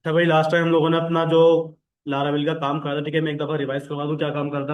तो भाई last time हम लोगों ने अपना जो लारावेल का काम करा था, ठीक है, मैं एक दफा रिवाइज करवा दूं क्या काम करा था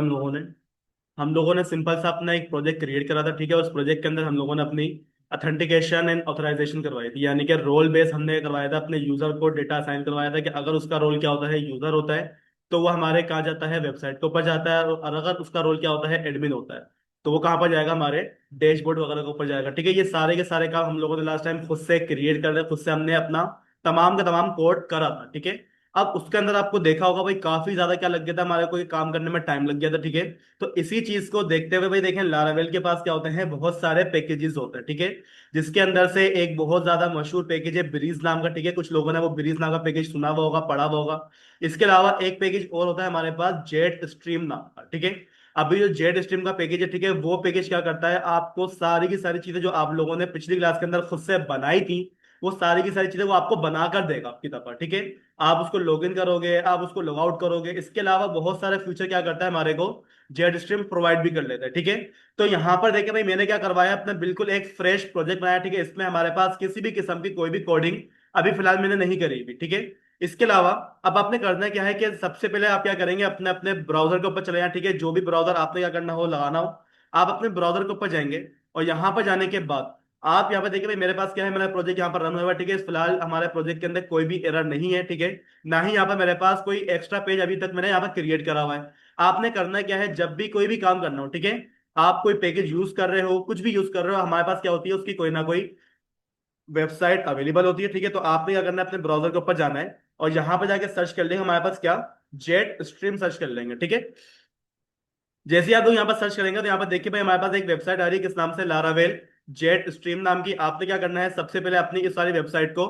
हम लोगों ने सिंपल सा अपना एक प्रोजेक्ट क्रिएट करा था, ठीक है। उस प्रोजेक्ट के अंदर हम लोगों ने अपनी अथेंटिकेशन एंड ऑथराइजेशन करवाई थी, यानी कि रोल बेस हमने करवाया था। अपने यूजर को डेटा असाइन करवाया था कि अगर उसका रोल क्या होता है, यूजर होता है, तो वो हमारे कहाँ जाता है, वेबसाइट के ऊपर जाता है। और अगर उसका रोल क्या होता है, एडमिन होता है, तो वो कहाँ पर जाएगा, हमारे डैशबोर्ड वगैरह के ऊपर जाएगा, ठीक है। ये सारे के सारे काम हम लोगों ने लास्ट टाइम खुद से क्रिएट कर रहे, खुद से हमने अपना तमाम का तमाम कोड करा था, ठीक है। अब उसके अंदर आपको देखा होगा भाई, काफी ज्यादा क्या लग गया था हमारे को, ये काम करने में टाइम लग गया था, ठीक है। तो इसी चीज को देखते हुए भाई देखें, लारावेल के पास क्या होते हैं, बहुत सारे पैकेजेस होते हैं, ठीक है। जिसके अंदर से एक बहुत ज्यादा मशहूर पैकेज है ब्रीज नाम का, ठीक है। कुछ लोगों ने वो ब्रीज नाम का पैकेज सुना हुआ होगा, पढ़ा हुआ होगा। इसके अलावा एक पैकेज और होता है हमारे पास, जेट स्ट्रीम नाम का, ठीक है। अभी जो जेट स्ट्रीम का पैकेज है, ठीक है, वो पैकेज क्या करता है, आपको सारी की सारी चीजें जो आप लोगों ने पिछली क्लास के अंदर खुद से बनाई थी, वो सारी की सारी चीजें वो आपको बनाकर देगा आपकी तरफ, ठीक है। आप उसको लॉगिन करोगे, आप उसको लॉग आउट करोगे। इसके अलावा बहुत सारे फीचर क्या करता है हमारे को, जेड स्ट्रीम प्रोवाइड भी कर लेता है, ठीक है। तो यहाँ पर देखिए भाई, मैंने क्या करवाया, अपना बिल्कुल एक फ्रेश प्रोजेक्ट बनाया, ठीक है। इसमें हमारे पास किसी भी किस्म की कोई भी कोडिंग अभी फिलहाल मैंने नहीं करी हुई, ठीक है। इसके अलावा अब आपने करना क्या है कि सबसे पहले आप क्या करेंगे, अपने अपने ब्राउजर के ऊपर चले जाएं, ठीक है। जो भी ब्राउजर आपने क्या करना हो, लगाना हो, आप अपने ब्राउजर के ऊपर जाएंगे। और यहाँ पर जाने के बाद आप यहाँ पे देखिए भाई, मेरे पास क्या है, मेरा प्रोजेक्ट यहाँ पर रन हुआ है, ठीक है। फिलहाल हमारे प्रोजेक्ट के अंदर कोई भी एरर नहीं है, ठीक है। ना ही यहाँ पर मेरे पास कोई एक्स्ट्रा पेज अभी तक मैंने यहाँ पर क्रिएट करा हुआ है। आपने करना क्या है, जब भी कोई भी काम करना हो, ठीक है, आप कोई पैकेज यूज कर रहे हो, कुछ भी यूज कर रहे हो, हमारे पास क्या होती है, उसकी कोई ना कोई वेबसाइट अवेलेबल होती है, ठीक है। तो आपने क्या करना है, अपने ब्राउजर के ऊपर जाना है और यहाँ पे जाके सर्च कर लेंगे हमारे पास क्या, जेट स्ट्रीम सर्च कर लेंगे, ठीक है। जैसे ही आप लोग यहाँ पर सर्च करेंगे, तो यहाँ पर देखिए भाई, हमारे पास एक वेबसाइट आ रही है, किस नाम से, लारावेल जेट स्ट्रीम नाम की। आपने क्या करना है, सबसे पहले अपनी इस सारी वेबसाइट को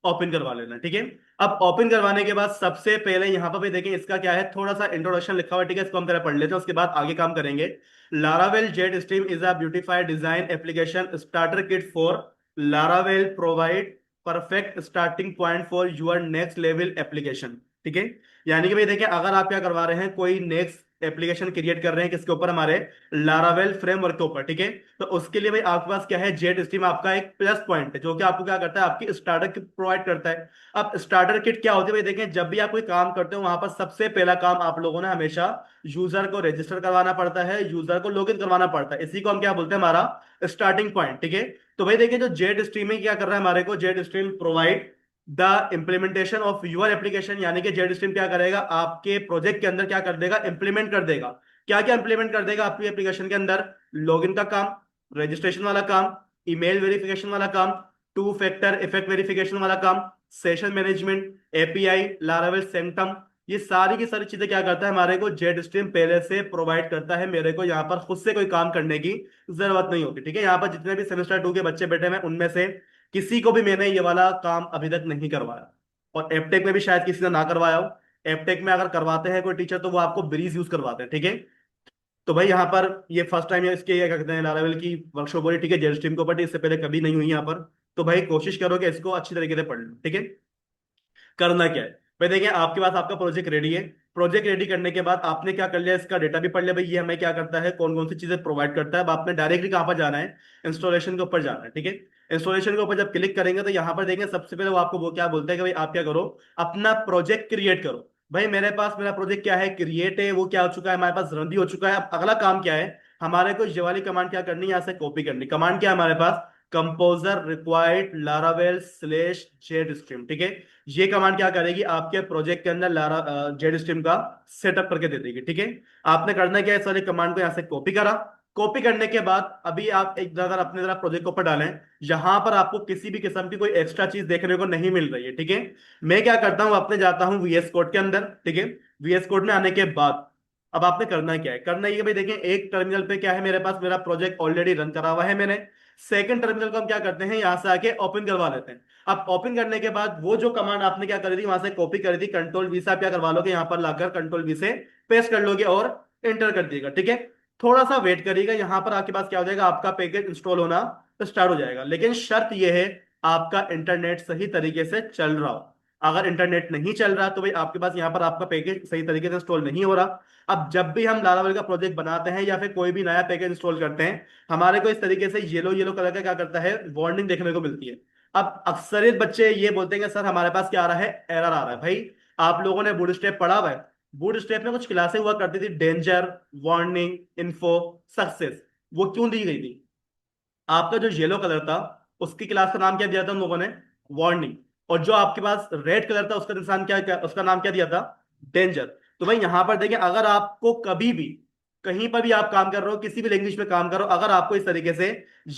ओपन करवा लेना है, ठीक है। अब ओपन करवाने के बाद सबसे पहले यहाँ पर भी देखें, इसका क्या है, थोड़ा सा इंट्रोडक्शन लिखा हुआ है, ठीक है। इसको हम पहले पढ़ लेते हैं, उसके बाद आगे काम करेंगे। Laravel Jetstream is a beautified design application starter kit for Laravel provide perfect starting point for your next level application, ठीक है। यानी कि भाई देखिए, अगर आप क्या करवा रहे हैं, कोई नेक्स्ट एप्लीकेशन क्रिएट कर रहे हैं, किसके ऊपर, हमारे लारावेल फ्रेमवर्क के ऊपर, ठीक है। तो उसके लिए भाई आपके पास क्या है, जेट स्ट्रीम आपका एक प्लस पॉइंट है, जो कि आपको क्या करता है, आपकी स्टार्टर किट प्रोवाइड करता है। अब स्टार्टर किट क्या होती है भाई देखें, जब भी आप कोई काम करते हो, वहां पर सबसे पहला काम आप लोगों ने हमेशा यूजर को रजिस्टर करवाना पड़ता है, यूजर को लॉगिन करवाना पड़ता है। इसी को हम क्या बोलते हैं, हमारा स्टार्टिंग पॉइंट, ठीक है। तो भाई देखिए, जो जेट स्ट्रीम क्या कर रहा है हमारे को, Jetstream provide the implementation of your application, यानी कि जेड स्ट्रीम क्या करेगा, आपके प्रोजेक्ट के अंदर क्या कर देगा, इंप्लीमेंट कर देगा। क्या क्या इंप्लीमेंट कर देगा आपकी एप्लीकेशन के अंदर, लॉगिन का काम, रजिस्ट्रेशन वाला काम, ईमेल वेरिफिकेशन वाला काम, टू फैक्टर इफेक्ट वेरिफिकेशन वाला काम, session management, API, Laravel centum. ये सारी की सारी चीजें क्या करता है, हमारे को जेड स्ट्रीम पहले से प्रोवाइड करता है। मेरे को यहाँ पर खुद से कोई काम करने की जरूरत नहीं होती, ठीक है। यहाँ पर जितने भी सेमेस्टर 2 के बच्चे बैठे हैं, उनमें से किसी को भी मैंने ये वाला काम अभी तक नहीं करवाया। और एपटेक में भी शायद किसी ने ना करवाया हो। एपटेक में अगर करवाते हैं कोई टीचर, तो वो आपको ब्रीज यूज करवाते हैं, ठीक है। तो भाई यहाँ पर ये फर्स्ट टाइम है इसके, क्या कहते हैं, लारावेल की वर्कशॉप हो रही है, ठीक है, जेड स्ट्रीम के ऊपर, इससे पहले कभी नहीं हुई यहाँ पर। तो भाई कोशिश करो कि इसको अच्छी तरीके से पढ़ लो, ठीक है। करना क्या है भाई, देखिए आपके पास आपका प्रोजेक्ट रेडी है। प्रोजेक्ट रेडी करने के बाद आपने क्या कर लिया, इसका डेटा भी पढ़ लिया भाई, ये हमें क्या करता है, कौन कौन सी चीजें प्रोवाइड करता है। अब आपने डायरेक्टली कहाँ पर जाना है, इंस्टॉलेशन के ऊपर जाना है, ठीक है। इंस्टॉलेशन के ऊपर जब क्लिक करेंगे, तो यहाँ पर देखेंगे सबसे पहले वो आपको वो क्या बोलते हैं कि भाई आप क्या करो, अपना प्रोजेक्ट क्रिएट करो। भाई मेरे पास मेरा प्रोजेक्ट क्या है, क्रिएट है, वो क्या हो चुका है, हमारे पास रन भी हो चुका है। अब अगला काम क्या है, हमारे को ये वाली कमांड क्या करनी है, यहाँ से कॉपी करनी। कमांड क्या है हमारे पास, composer required Laravel slash jetstream, ठीक है। ये कमांड क्या करेगी, आपके प्रोजेक्ट के अंदर लारा जेड स्ट्रीम का सेटअप करके दे देगी, ठीक है। आपने करना क्या है, सारे कमांड को यहां से कॉपी करा। कॉपी करने के बाद अभी आप एक जगह अपने जरा प्रोजेक्ट के ऊपर डालें, यहां पर आपको किसी भी किस्म की कोई एक्स्ट्रा चीज देखने को नहीं मिल रही है, ठीक है। मैं क्या करता हूं, अपने जाता हूं वीएस कोड के अंदर, ठीक है। वीएस कोड में आने के बाद अब आपने करना क्या है, करना ये कि भाई देखिए, एक टर्मिनल पे क्या है, मेरे पास मेरा प्रोजेक्ट ऑलरेडी रन करा हुआ है मैंने। सेकंड टर्मिनल को हम क्या करते हैं, यहां से आके ओपन करवा लेते हैं। अब ओपन करने के बाद वो जो कमांड आपने क्या करी थी, वहां से कॉपी करी थी, कंट्रोल वी से आप क्या करवा लोगे, यहां पर लाकर कंट्रोल वी से पेस्ट कर लोगे और एंटर कर दिएगा, ठीक है। थोड़ा सा वेट करिएगा, यहां पर आपके पास क्या हो जाएगा, आपका पैकेज इंस्टॉल होना स्टार्ट हो जाएगा। लेकिन शर्त यह है, आपका इंटरनेट सही तरीके से चल रहा हो। अगर इंटरनेट नहीं चल रहा, तो भाई आपके पास यहाँ पर आपका पैकेज सही तरीके से इंस्टॉल नहीं हो रहा। अब जब भी हम लारावेल का प्रोजेक्ट बनाते हैं या फिर कोई भी नया पैकेज इंस्टॉल करते हैं, हमारे को इस तरीके से येलो येलो कलर का क्या करता है, वार्निंग देखने को मिलती है। अब अक्सरियत बच्चे ये बोलते हैं कि सर हमारे पास क्या आ रहा है, एरर आ रहा है। भाई आप लोगों ने बूट स्टेप पढ़ा हुआ है? बूट स्टेप में कुछ क्लासें हुआ करती थी, डेंजर, वार्निंग, इन्फो, सक्सेस। वो क्यों दी गई थी? आपका जो येलो कलर था उसकी क्लास का नाम क्या दिया था हम लोगों ने? वार्निंग। और जो आपके पास रेड कलर था उसका इंसान उसका नाम क्या दिया था? डेंजर। तो भाई यहां पर देखिए, अगर आपको कभी भी कहीं पर भी आप काम कर रहे हो, किसी भी लैंग्वेज में काम कर रहे हो, अगर आपको इस तरीके से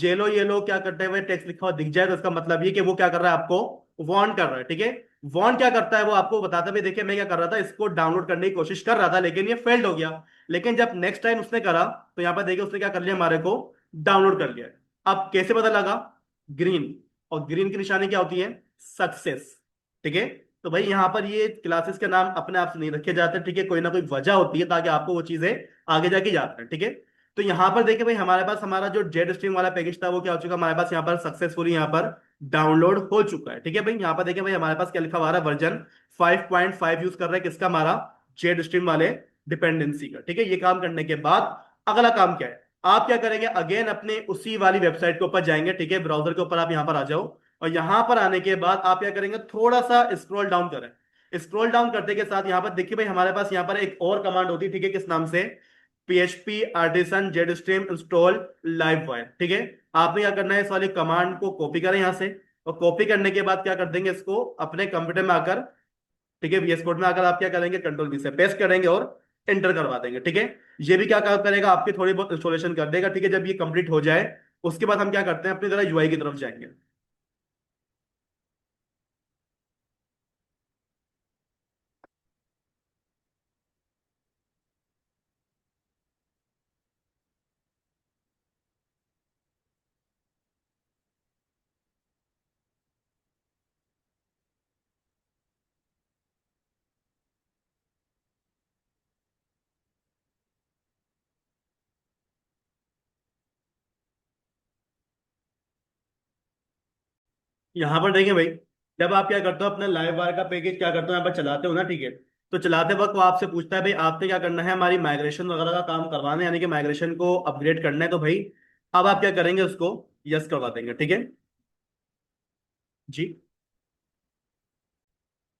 येलो येलो क्या करते हुए टेक्स्ट लिखा हुआ दिख जाए, तो इसका मतलब ये कि वो क्या कर रहा है, आपको वार्न कर रहा है। ठीक है। वार्न क्या करता है वो आपको बताता भी। देखिए मैं क्या कर रहा था, इसको डाउनलोड करने की कोशिश कर रहा था लेकिन ये फेल्ड हो गया। लेकिन जब नेक्स्ट टाइम उसने करा तो यहां पर देखिए उसने क्या कर लिया, हमारे को डाउनलोड कर लिया। अब कैसे पता लगा? ग्रीन। और ग्रीन की निशानी क्या होती है? सक्सेस। ठीक है। तो भाई यहां पर ये क्लासेस के नाम अपने आप से नहीं रखे जाते, ठीक है, कोई ना कोई वजह होती है ताकि आपको वो चीजें आगे जाके याद रहे। ठीक है। तो यहां पर देखिए भाई, हमारे पास हमारा जो जेड स्ट्रीम वाला पैकेज था वो क्या हो चुका, हमारे पास यहाँ पर सक्सेसफुली यहाँ पर डाउनलोड हो चुका है। ठीक है भाई, यहाँ पर देखिए भाई हमारे पास क्या लिखा हुआ है, वर्जन 5.5 यूज कर रहा है किसका, हमारा जेड स्ट्रीम वाले डिपेंडेंसी का। ठीक है। ये काम करने के बाद अगला काम क्या है, आप क्या करेंगे, अगेन अपने उसी वाली वेबसाइट के ऊपर जाएंगे। ठीक है। ब्राउजर के ऊपर आप यहां पर आ जाओ, और यहां पर आने के बाद आप क्या करेंगे, थोड़ा सा स्क्रॉल डाउन करें। स्क्रॉल डाउन करने के साथ यहां पर देखिए भाई, हमारे पास यहां पर एक और कमांड होती है। ठीक है। किस नाम से? PHP artisan Z stream install live wire. ठीक है। आपने क्या करना है, इस वाली कमांड को कॉपी करें यहां से, और कॉपी करने के बाद क्या कर देंगे, इसको अपने कंप्यूटर में आकर, ठीक है, VS कोड में आकर आप क्या करेंगे, कंट्रोल V से पेस्ट करेंगे और एंटर करवा देंगे। ठीक है। ये भी क्या काम करेगा, आपकी थोड़ी बहुत इंस्टॉलेशन कर देगा। ठीक है। जब ये कंप्लीट हो जाए उसके बाद हम क्या करते हैं, अपनी तरह UI की तरफ जाएंगे। यहाँ पर देखिए भाई, जब आप क्या करते हो, अपना लाइव वायर का पैकेज क्या करते हो, यहाँ पर चलाते हो ना, ठीक है, तो चलाते वक्त वो आपसे पूछता है भाई आपने क्या करना है, हमारी माइग्रेशन वगैरह का काम करवाना है, यानी कि माइग्रेशन को अपग्रेड करना है। तो भाई अब आप क्या करेंगे, उसको यस करवा देंगे। ठीक है जी।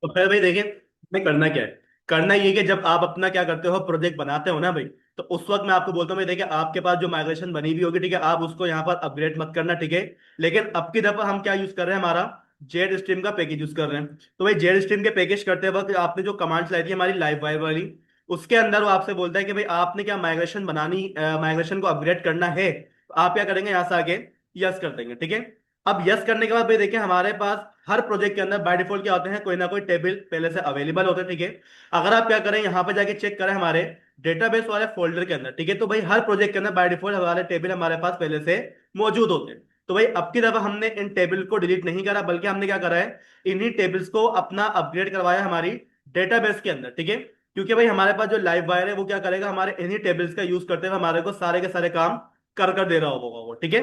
तो फिर भाई देखिए, मैं करना क्या है, करना ये कि जब आप अपना क्या करते हो, प्रोजेक्ट बनाते हो ना भाई, तो उस वक्त मैं आपको बोलता हूँ भाई देखिए, आपके पास जो माइग्रेशन बनी हुई होगी, ठीक है, आप उसको यहाँ पर अपग्रेड मत करना। ठीक है। लेकिन अब की दफा हम क्या यूज कर रहे हैं, हमारा जेड स्ट्रीम का पैकेज यूज कर रहे हैं। तो भाई जेड स्ट्रीम के पैकेज करते वक्त आपने जो कमांड चलाई थी हमारी लाइव वायर वाली, उसके अंदर वो आपसे बोलता है कि भाई आपने क्या माइग्रेशन बनानी, माइग्रेशन को अपग्रेड करना है, तो आप क्या करेंगे, यहाँ से आगे यस कर देंगे। ठीक है। अब यस करने के बाद भाई देखिए, हमारे पास हर प्रोजेक्ट के अंदर बाय डिफॉल्ट क्या होते हैं, कोई ना कोई टेबल पहले से अवेलेबल होते हैं। ठीक है। अगर आप क्या करें, यहाँ पे जाके चेक करें हमारे डेटाबेस वाले फोल्डर के अंदर, ठीक है, तो भाई हर प्रोजेक्ट के अंदर बाय डिफॉल्ट हमारे टेबल हमारे पास पहले से मौजूद होते हैं। तो भाई अब की दफा हमने इन टेबल को डिलीट नहीं करा, बल्कि हमने क्या करा है, इन्हीं टेबल्स को अपना अपग्रेड करवाया हमारी डेटाबेस के अंदर। ठीक है। क्योंकि भाई हमारे पास जो लाइव वायर है वो क्या करेगा, हमारे इन्हीं टेबल्स का यूज करते हुए हमारे को सारे के सारे काम कर दे रहा होगा वो। ठीक है।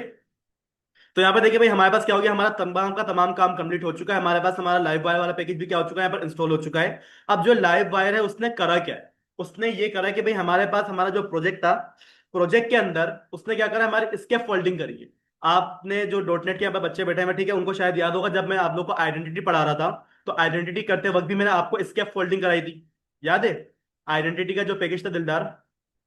तो यहाँ पे देखिए भाई, हमारे पास क्या हो गया, हमारा तमाम का तमाम काम कंप्लीट हो चुका है। हमारे पास हमारा लाइव वायर वाला पैकेज भी क्या हो चुका है, यहाँ पर इंस्टॉल हो चुका है। अब जो लाइव वायर है उसने करा क्या है, उसने ये करा कि भाई हमारे पास हमारा जो प्रोजेक्ट था, प्रोजेक्ट के अंदर उसने क्या करा, हमारे स्केप फोल्डिंग करी है। आपने जो डॉटनेट के यहाँ पे बच्चे बैठे हैं, ठीक है, उनको शायद याद होगा, जब मैं आप लोग को आइडेंटिटी पढ़ा रहा था, तो आइडेंटिटी करते वक्त भी मैंने आपको स्केप फोल्डिंग कराई थी, याद है? आइडेंटिटी का जो पैकेज था दिलदार,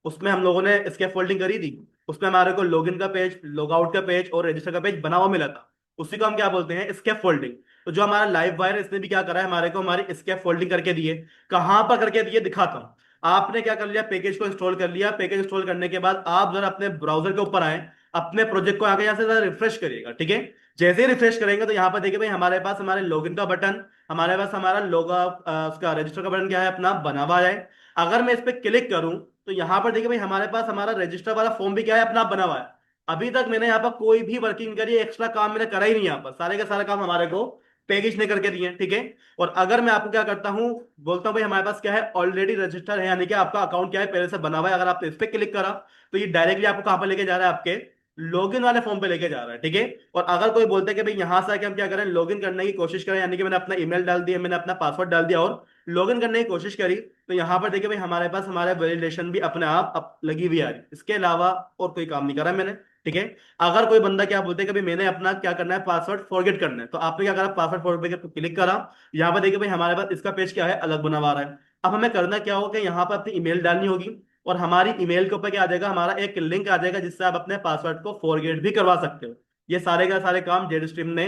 उसमें हम लोगों ने स्केप फोल्डिंग करी थी। उसमें हमारे को लॉगिन का पेज, लॉग आउट का पेज और रजिस्टर का पेज बना हुआ मिला था। उसी को हम क्या बोलते हैं, स्केप फोल्डिंग। तो जो हमारा लाइव वायर है इसने भी क्या करा है, हमारे को हमारी स्केप फोल्डिंग करके दिए। कहां पर करके दिए, दिखाता हूं। आपने क्या कर लिया, पैकेज को इंस्टॉल कर लिया। पैकेज इंस्टॉल करने के बाद आप जरा अपने ब्राउजर के ऊपर आए, अपने प्रोजेक्ट को आगे यहाँ से जरा रिफ्रेश करिएगा। ठीक है। जैसे ही रिफ्रेश करेंगे तो यहाँ पर देखिए भाई, हमारे पास हमारे लॉगिन का बटन, हमारे पास हमारा लॉग उसका रजिस्टर का बटन क्या है, अपना बना हुआ है। अगर मैं इस पर क्लिक करूं तो यहां पर देखिए भाई, हमारे पास हमारा रजिस्टर वाला फॉर्म भी क्या है, अपना बना हुआ है। अभी तक मैंने यहाँ पर कोई भी वर्किंग करी, एक्स्ट्रा काम मैंने करा ही नहीं, यहाँ पर सारे का सारा काम हमारे को पैकेज ने करके दिए हैं। ठीक है। और अगर मैं आपको क्या करता हूँ, बोलता हूँ भाई हमारे पास क्या है, ऑलरेडी रजिस्टर है, यानी कि आपका अकाउंट क्या है, पहले से बना हुआ है। अगर आपने इस पर क्लिक करा तो ये डायरेक्टली आपको कहां पर लेके जा रहा है, आपके लॉगिन वाले फॉर्म पे लेके जा रहा है। ठीक है। और अगर कोई बोलता है कि भाई यहां से आके हम क्या करें, लॉगिन करने की कोशिश करें, यानी कि मैंने अपना ईमेल डाल दिया, मैंने अपना पासवर्ड डाल दिया और लॉगिन करने की कोशिश करी, तो यहाँ पर देखिए भाई, हमारे पास हमारा वैलिडेशन भी अपने आप लगी हुई आ रही है। इसके अलावा और कोई काम नहीं करा मैंने। ठीक है। अगर कोई बंदा क्या बोलते हैं कि भाई मैंने अपना क्या करना है, पासवर्ड फॉरगेट करना है, तो आपने क्या करा, पासवर्ड फॉरगेट पे क्लिक करा। यहाँ पर देखिए भाई हमारे पास इसका पेज क्या है, अलग बना हुआ आ रहा है। अब हमें करना क्या होगा कि यहाँ पर अपनी ईमेल डालनी होगी, और हमारी ईमेल के ऊपर क्या आ जाएगा, हमारा एक लिंक आ जाएगा जिससे आप अपने पासवर्ड को फॉरगेट भी करवा सकते हो। ये सारे का सारे काम जेड स्ट्रीम ने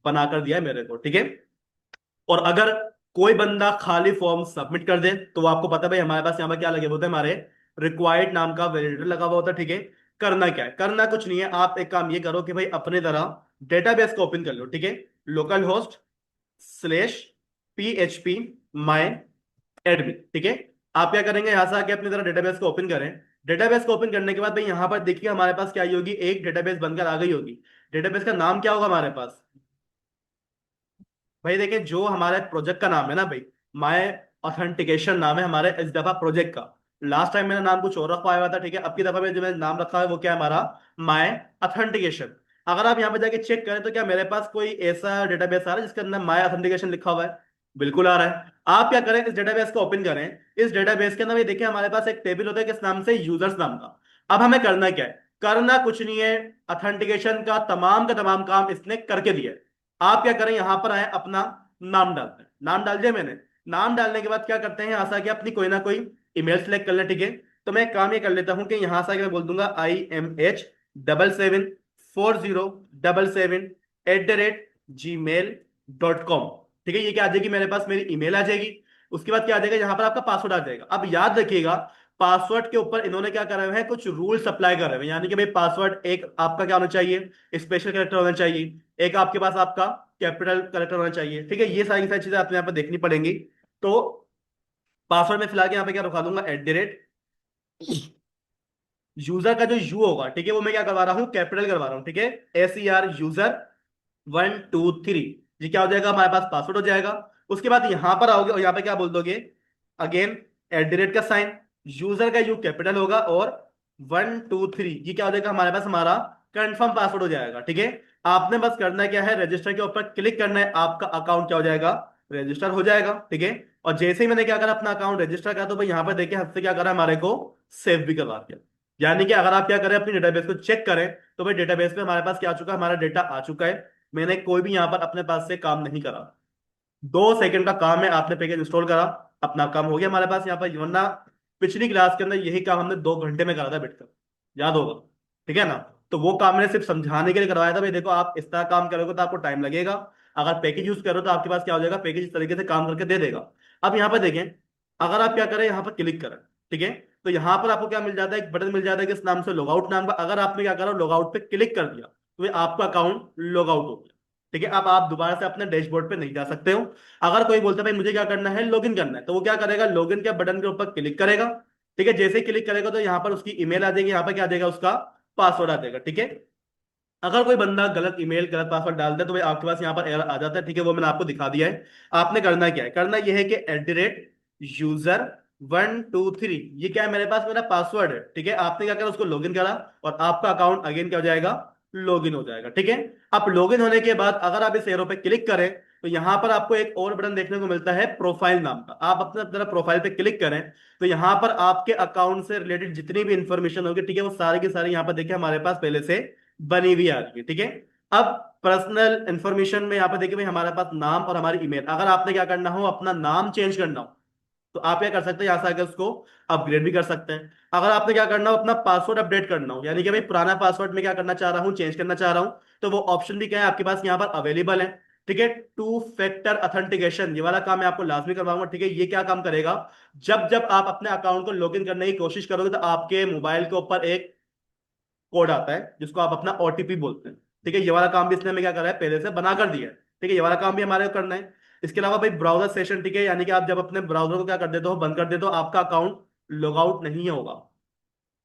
बना कर दिया है मेरे को, ठीक है। और अगर कोई बंदा खाली फॉर्म सबमिट कर दे, तो वो आपको पता है भाई हमारे पास यहाँ पर क्या लगे होते हैं, हमारे रिक्वायर्ड नाम का वैलिडेटर लगा हुआ होता है, ठीक है। करना क्या है, करना कुछ नहीं है, आप एक काम ये करो कि भाई अपने तरह डेटाबेस को ओपन कर लो, ठीक है। लोकल होस्ट स्लेश PHP माई एडमिन, ठीक है। आप क्या करेंगे, यहां से आके अपनी तरह डेटाबेस को ओपन करें। डेटाबेस को ओपन करने के बाद भाई यहां पर देखिए हमारे पास क्या आई होगी, एक डेटाबेस बनकर आ गई होगी। डेटाबेस का नाम क्या होगा हमारे पास, भाई देखिए जो हमारे प्रोजेक्ट का नाम है ना भाई, माय ऑथेंटिकेशन नाम है हमारे इस दफा प्रोजेक्ट का। लास्ट टाइम मैंने नाम कुछ और रखवाया हुआ था, ठीक है। अब की दफा में जो मैंने नाम रखा है वो क्या है हमारा, माय ऑथेंटिकेशन। अगर आप यहाँ पे जाके चेक करें तो क्या मेरे पास कोई ऐसा डेटाबेस आ रहा है जिसके अंदर माय ऑथेंटिकेशन लिखा हुआ है, बिल्कुल आ रहा है। आप क्या करें, इस डेटाबेस को ओपन करें। इस डेटाबेस के अंदर ये देखिए हमारे पास एक टेबल होता है किस नाम से, यूजर्स नाम का। अब हमें करना क्या है, करना कुछ नहीं है, ऑथेंटिकेशन का तमाम काम इसने करके दिया है। आप क्या करें, यहां पर आए, अपना नाम डालते हैं। नाम डाल दिया मैंने। नाम डालने के बाद क्या करते हैं, यहां से आके अपनी कोई ना कोई ईमेल सेलेक्ट कर लें, ठीक है। तो मैं एक काम ये कर लेता हूं कि यहां से आके मैं बोल दूंगा IMH774077@gmail.com, ठीक है। ये क्या आ जाएगी मेरे पास, मेरी ईमेल आ जाएगी। उसके बाद क्या आ जाएगा, यहाँ पर आपका पासवर्ड आ जाएगा। अब याद रखिएगा, पासवर्ड के ऊपर इन्होंने क्या करा हुआ है, कुछ रूल्स अप्लाई कर रहे हैं, यानी कि भाई पासवर्ड एक आपका क्या होना चाहिए, स्पेशल कैरेक्टर होना चाहिए, एक आपके पास आपका कैपिटल कैरेक्टर होना चाहिए, ठीक है। ये सारी सारी चीजें आपको यहाँ पर देखनी पड़ेंगी। तो पासवर्ड में फिलहाल यहाँ पे क्या रखा दूंगा, @ यूजर का जो यू होगा, ठीक है, वो मैं क्या करवा रहा हूँ, कैपिटल करवा रहा हूँ, ठीक है। SER यूजर 123, ये क्या हो जाएगा, हमारे पास पासवर्ड हो जाएगा। उसके बाद यहां पर आओगे और यहाँ पे क्या बोल दोगे, अगेन @ का साइन, यूजर का यू कैपिटल होगा, और 123 ये क्या हो जाएगा हमारे पास, हमारा कंफर्म पासवर्ड हो जाएगा, ठीक है। आपने बस करना क्या है, रजिस्टर के ऊपर क्लिक करना है, आपका अकाउंट क्या हो जाएगा, रजिस्टर हो जाएगा, ठीक है। और जैसे ही मैंने क्या करा, अपना अकाउंट रजिस्टर करा, तो भाई यहाँ पर देखिए हमसे क्या करा, हमारे को सेव भी करवा दिया। यानी कि अगर आप क्या करें, अपनी डेटाबेस को चेक करें, तो भाई डेटाबेस में हमारे पास क्या आ चुका है, हमारा डेटा आ चुका है। मैंने कोई भी यहाँ पर अपने पास से काम नहीं करा, 2 सेकंड का काम है, आपने पैकेज इंस्टॉल करा, अपना काम हो गया हमारे पास यहाँ पर। वरना पिछली क्लास के अंदर यही काम हमने 2 घंटे में करा था बैठकर, याद होगा, ठीक है ना। तो वो काम मैंने सिर्फ समझाने के लिए करवाया था, भाई देखो आप इस तरह काम करोगे तो आपको टाइम लगेगा। अगर पैकेज यूज करो तो आपके पास क्या हो जाएगा, पैकेज इस तरीके से काम करके दे देगा। अब यहाँ पर देखें, अगर आप क्या करें, यहाँ पर क्लिक करें, ठीक है। तो यहाँ पर आपको क्या मिल जाता है, एक बटन मिल जाता है किस नाम से, लॉगआउट नाम का। अगर आपने क्या करा, लॉगआउट पे क्लिक कर दिया, तो ये आपका अकाउंट लॉग आउट हो गया, ठीक है। अब आप दोबारा से अपने डैशबोर्ड पे नहीं जा सकते हो। अगर कोई बोलता है भाई मुझे क्या करना है, लॉगिन करना है, तो वो क्या करेगा, लॉगिन के बटन के ऊपर क्लिक करेगा, ठीक है। जैसे ही क्लिक करेगा तो यहाँ पर उसकी ईमेल आ जाएगी, यहाँ पर क्या आ जाएगा, उसका पासवर्ड आ जाएगा, ठीक है। अगर कोई बंदा गलत ईमेल गलत पासवर्ड डालता है तो भाई आपके पास यहाँ पर एरर आ जाता है, ठीक है। वो मैंने आपको दिखा दिया है। आपने करना क्या है, करना यह है कि @user123 ये क्या है, मेरे पास मेरा पासवर्ड है, ठीक है। आपने क्या करा, उसको लॉगिन करा, और आपका अकाउंट अगेन क्या हो जाएगा, लॉगिन हो जाएगा, ठीक है। अब लॉगिन होने के बाद अगर आप इस एरो पे क्लिक करें, तो यहां पर आपको एक और बटन देखने को मिलता है, प्रोफाइल नाम का। आप अपने अपना प्रोफाइल पे क्लिक करें, तो यहां पर आपके अकाउंट से रिलेटेड जितनी भी इंफॉर्मेशन होगी, ठीक है, वो सारी की सारी यहाँ पर देखिए हमारे पास पहले से बनी हुई आ रही है, ठीक है। अब पर्सनल इंफॉर्मेशन में यहाँ पे देखिए भाई हमारे पास नाम और हमारी ईमेल। अगर आपने क्या करना हो, अपना नाम चेंज करना हो, तो आप क्या कर सकते हैं, यहां से आकर उसको अपग्रेड भी कर सकते हैं। अगर आपने क्या करना हो, अपना पासवर्ड अपडेट करना हो, यानी कि भाई पुराना पासवर्ड में क्या करना चाह रहा हूँ, चेंज करना चाह रहा हूं, तो वो ऑप्शन भी क्या है आपके पास यहाँ पर अवेलेबल है, ठीक है। 2 फैक्टर ऑथेंटिकेशन ये वाला काम मैं आपको लाजमी करवाऊंगा, ठीक है। ये क्या काम करेगा, जब जब आप अपने अकाउंट को लॉगिन करने की कोशिश करोगे, तो आपके मोबाइल के ऊपर एक कोड आता है जिसको आप अपना OTP बोलते हैं, ठीक है। ये वाला काम भी इसने हमें क्या करा है, पहले से बना कर दिया है, ठीक है। ये वाला काम भी हमारे को करना है। इसके अलावा भाई ब्राउजर सेशन, ठीक है, यानी कि आप जब अपने ब्राउजर को क्या कर देते हो, बंद कर देते हो, आपका अकाउंट लॉग आउट नहीं होगा।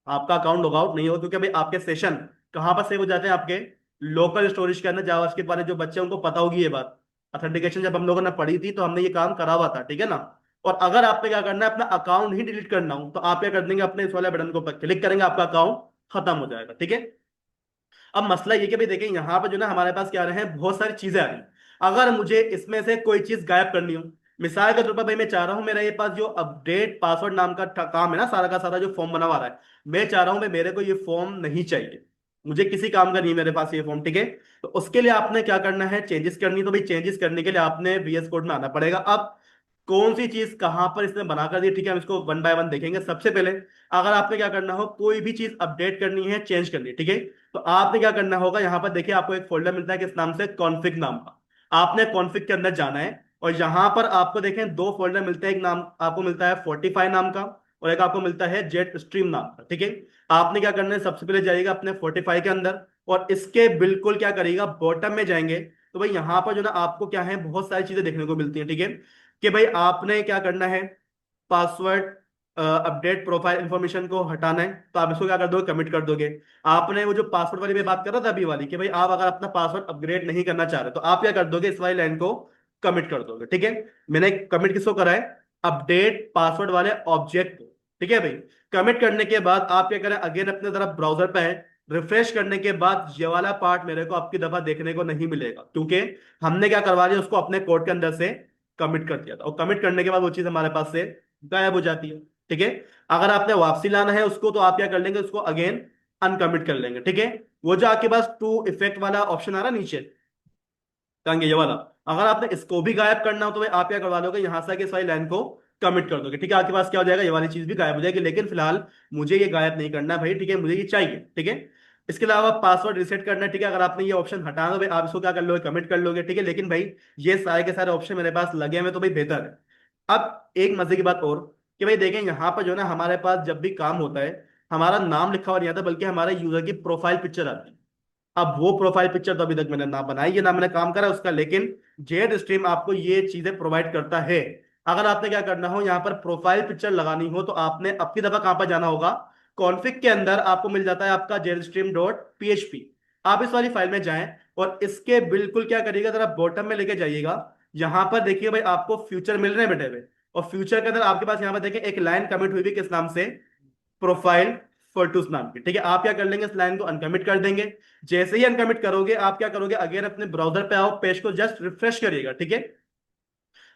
आपका अकाउंट लॉग आउट नहीं होगा, क्योंकि भाई आपके सेशन कहाँ पर सेव हो जाते हैं, आपके लोकल स्टोरेज के अंदर। जावास्क्रिप्ट वाले जो बच्चे हैं, उनको पता होगी ये बात। ऑथेंटिकेशन जब हम लोगों ने पढ़ी थी तो हमने ये काम करा हुआ था, ठीक है ना। और अगर आपने क्या करना है, अपना अकाउंट ही डिलीट करना हो, तो आप क्या कर देंगे, अपने इस वाले बटन को क्लिक करेंगे, आपका अकाउंट खत्म हो जाएगा, ठीक है। अब मसला ये कि भाई देखें, यहाँ पर जो ना हमारे पास क्या आ रहे हैं, बहुत सारी चीजें आ रही हैं। अगर मुझे इसमें से कोई चीज गायब करनी हो, मिसाल के तौर पर भाई मैं चाह रहा हूं, मेरा ये पास जो अपडेट पासवर्ड नाम का काम है ना, सारा का सारा जो फॉर्म बना हुआ है, मैं चाह रहा हूं भाई मेरे को ये फॉर्म नहीं चाहिए, मुझे किसी काम का नहीं है मेरे पास ये फॉर्म, ठीक है। तो उसके लिए आपने क्या करना है, चेंजेस करनी है। तो भाई चेंजेस करने के लिए आपने VS कोड में आना पड़ेगा। अब कौन सी चीज कहां पर इसने बना कर दी, ठीक है, हम इसको वन बाय वन देखेंगे। सबसे पहले अगर आपने क्या करना हो, कोई भी चीज अपडेट करनी है, चेंज करनी है, ठीक है, तो आपने क्या करना होगा, यहाँ पर देखिए आपको एक फोल्डर मिलता है किस नाम से, कॉन्फ़िग नाम का। आपने कॉन्फ़िग के अंदर जाना है और यहाँ पर आपको देखें दो फोल्डर मिलते हैं। एक नाम आपको मिलता है फोर्टिफाई नाम का और एक आपको मिलता है जेट स्ट्रीम नाम का, ठीक है। आपने क्या करना है, सबसे पहले जाइएगा अपने फोर्टिफाई के अंदर और इसके बिल्कुल क्या करिएगा, बॉटम में जाएंगे। तो भाई यहाँ पर जो ना आपको क्या है, बहुत सारी चीजें देखने को मिलती है, ठीक है, कि भाई आपने क्या करना है, पासवर्ड अपडेट प्रोफाइल इंफॉर्मेशन को हटाना है। तो आप इसको क्या कर दोगे, कमिट कर दोगे। आपने वो जो पासवर्ड वाली मैं बात कर रहा था अभी वाली, कि भाई आप अगर अपना पासवर्ड अपग्रेड नहीं करना चाह रहे तो आप क्या कर दोगे, इस वाली लाइन को कमिट कर दोगे, ठीक है। मैंने कमिट किसको करा है, अपडेट पासवर्ड वाले ऑब्जेक्ट को, ठीक है भाई। कमिट करने के बाद आप क्या करें, अगेन अपने तरफ ब्राउजर पे है, रिफ्रेश करने के बाद ये वाला पार्ट मेरे को आपकी दफा देखने को नहीं मिलेगा, क्योंकि हमने क्या करवा दिया, उसको अपने कोड के अंदर से कमिट कर दिया था। और कमिट करने के बाद वो चीज हमारे पास से गायब हो जाती है, ठीक है। अगर आपने वापसी लाना है उसको तो आप क्या कर लेंगे, उसको अगेन अनकमिट कर लेंगे, ठीक है। वो जो आपके पास टू इफेक्ट वाला ऑप्शन आ रहा है नीचे, कहेंगे ये वाला, अगर आपने इसको भी गायब करना हो तो भाई आप क्या करवा लोगे, यहां से आके इस वाली लाइन को कमिट कर दोगे, ठीक है। आपके पास क्या हो जाएगा, ये वाली चीज भी गायब हो जाएगी। लेकिन फिलहाल मुझे ये गायब नहीं करना भाई, ठीक है, मुझे ये चाहिए, ठीक है। इसके अलावा पासवर्ड रिसेट करना है, ठीक है, अगर आपने ये ऑप्शन हटाना तो भाई आप इसको क्या कर लोगे, कमिट कर लोगे, ठीक है। लेकिन भाई ये सारे के सारे ऑप्शन मेरे पास लगे हुए तो भाई बेहतर है। अब एक मजे की बात और, कि भाई देखें यहाँ पर जो ना हमारे पास जब भी काम होता है, हमारा नाम लिखा हुआ नहीं आता बल्कि हमारे यूजर की प्रोफाइल पिक्चर आती है। अब वो प्रोफाइल पिक्चर तो अभी तक मैंने ना बनाई है ना मैंने काम करा उसका, लेकिन जेड स्ट्रीम आपको ये चीजें प्रोवाइड करता है। अगर आपने क्या करना हो, यहाँ पर प्रोफाइल पिक्चर लगानी हो तो आपने अपनी दफा कहां पर जाना होगा, कॉन्फ़िग के अंदर आपको मिल जाता है आपका जेड स्ट्रीम डॉट PHP। आप इस वाली फाइल में जाएं और इसके बिल्कुल क्या करिएगा, जरा बॉटम में लेके जाइएगा। यहां पर देखिए भाई आपको फ्यूचर मिल रहे हैं बेटे हुए, और फ्यूचर के अंदर आपके पास यहाँ पर देखिए एक लाइन कमिट हुई भी किस नाम से, प्रोफाइल फोटोस नाम की, ठीक है। आप क्या कर लेंगे, इस लाइन को अनकमिट कर देंगे। जैसे ही अनकमिट करोगे आप क्या करोगे, अगेन अपने ब्राउजर पे आओ, पेज को जस्ट रिफ्रेश करिएगा, ठीक है।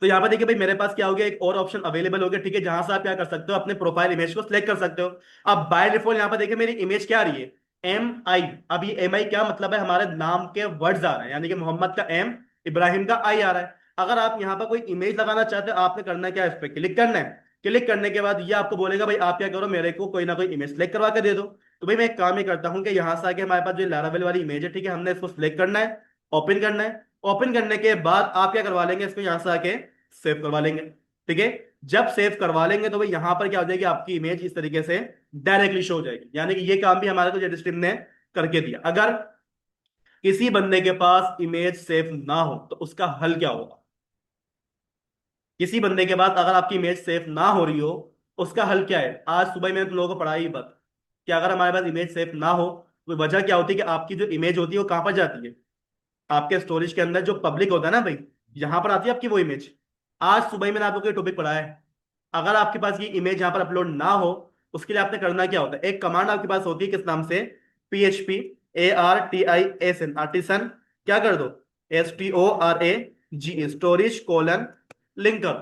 तो यहाँ पर देखिए भाई मेरे पास क्या हो गया, एक और ऑप्शन अवेलेबल हो गया, ठीक है, जहां से आप क्या कर सकते हो, अपने प्रोफाइल इमेज को सिलेक्ट कर सकते हो। अब बाय डिफॉल्ट यहाँ पर देखिए मेरी इमेज क्या आ रही है, MI। अब ये MI क्या मतलब है, हमारे नाम के वर्ड्स आ रहे हैं, यानी कि मोहम्मद का M, इब्राहिम का I आ रहा है। अगर आप यहाँ पर कोई इमेज लगाना चाहते हो, आपने करना क्या है, इस पर क्लिक करना है। क्लिक करने के बाद ये आपको बोलेगा भाई आप क्या करो, मेरे को कोई ना कोई इमेज सेलेक्ट करवा के दे दो। तो भाई मैं एक काम ही करता हूँ कि यहाँ से आके हमारे पास जो लारावेल वाली इमेज है, ठीक है, हमने इसको सिलेक्ट करना है, ओपन करना है। ओपन करने के बाद आप क्या करवा लेंगे, इसको यहाँ से आके सेव करवा लेंगे, ठीक है। जब सेव करवा लेंगे तो भाई यहां पर क्या हो जाएगी, आपकी इमेज इस तरीके से डायरेक्टली शो हो जाएगी। यानी कि ये काम भी हमारे को जेड स्ट्रीम ने करके दिया। अगर किसी बंदे के पास इमेज सेव ना हो तो उसका हल क्या होगा, किसी बंदे के पास अगर आपकी इमेज सेव ना हो रही हो, उसका हल क्या है। आज सुबह मैंने तुम लोगों को पढ़ाई बात कि अगर हमारे पास इमेज सेव ना हो तो वजह क्या होती है, कि आपकी जो इमेज होती है वो कहां पर जाती है, आपके स्टोरेज के अंदर जो पब्लिक होता है ना भाई, यहां पर आती है आपकी वो इमेज। आज सुबह ही मैंने आप लोगों को टॉपिक पढ़ाया है। अगर आपके पास ये इमेज यहां पर अपलोड ना हो, उसके लिए आपने करना क्या होता है, एक कमांड आपके पास होती है किस नाम से, PHP आर्टिसन, क्या कर दो, STORAGE स्टोरेज कोलन लिंक कर।